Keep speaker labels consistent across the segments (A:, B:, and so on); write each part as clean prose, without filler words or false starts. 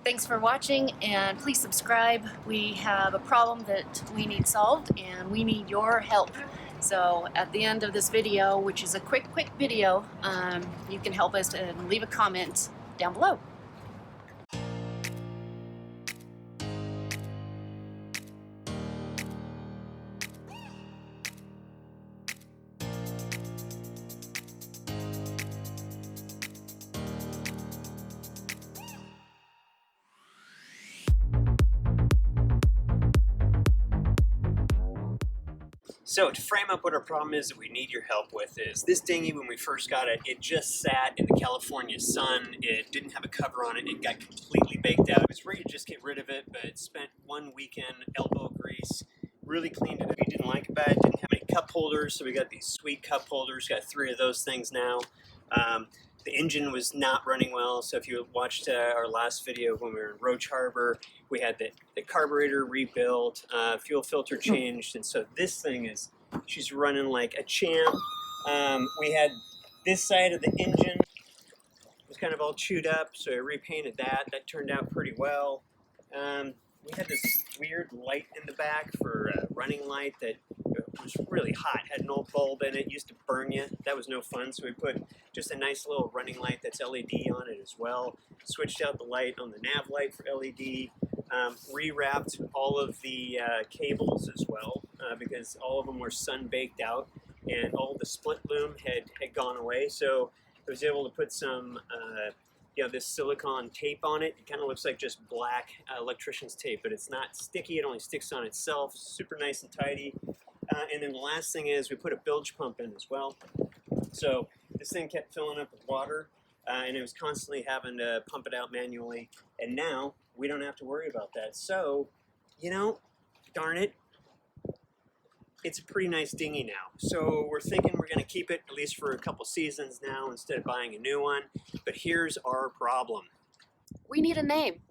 A: Thanks for watching, and please subscribe. We have a problem that we need solved, and we need your help. So at the end of this video, which is a quick video, you can help us and leave a comment down below.
B: So to frame up what our problem is that we need your help with is this dinghy, when we first got it, it just sat in the California sun. It didn't have a cover on it. It got completely baked out. I was ready to just get rid of it, but spent one weekend elbow grease, really cleaned it up. We didn't like it bad. It didn't have any cup holders, so we got these sweet cup holders. Got 3 of those things now. The engine was not running well, so if you watched our last video when we were in Roach Harbor, we had the carburetor rebuilt, fuel filter changed, and so this thing is, she's running like a champ. We had this side of the engine was kind of all chewed up, so I repainted that. That turned out pretty well. We had this weird light in the back for a running light that was really hot, had an old bulb in it, used to burn you. That was no fun, so we put just a nice little running light that's LED on it as well. Switched out the light on the nav light for LED. Rewrapped all of the cables as well because all of them were sun baked out and all the split loom had gone away. So I was able to put some this silicone tape on it. It kind of looks like just black electrician's tape, but it's not sticky. It only sticks on itself. Super nice and tidy. And then the last thing is we put a bilge pump in as well. So this thing kept filling up with water and it was constantly having to pump it out manually. And now we don't have to worry about that. So, darn it, it's a pretty nice dinghy now. So we're thinking we're going to keep it at least for a couple seasons now instead of buying a new one. But here's our problem.
A: We need a name.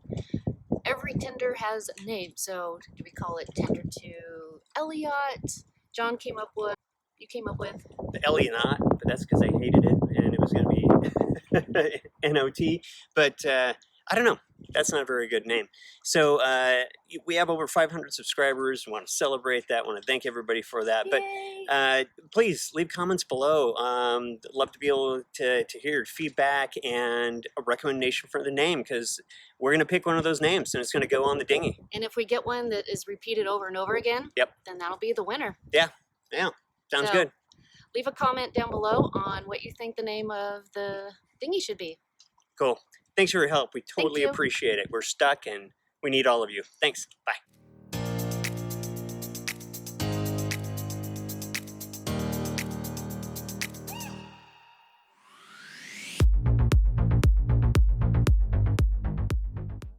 A: Every tender has a name, so do we call it Tender 2 Elli-Yacht? John came up with, you came up with?
B: The Elli-Knot, but that's because I hated it and it was going to be N-O-T. But I don't know. That's not a very good name. So we have over 500 subscribers. We want to celebrate that. Want to thank everybody for that.
A: Yay!
B: But please leave comments below. Love to be able to hear your feedback and a recommendation for the name, because we're going to pick one of those names and it's going to go on the dinghy.
A: And if we get one that is repeated over and over again,
B: yep,
A: then that'll be the winner.
B: Yeah. Sounds good.
A: Leave a comment down below on what you think the name of the dinghy should be.
B: Cool. Thanks for your help. We totally appreciate it. We're stuck and we need all of you. Thanks. Bye.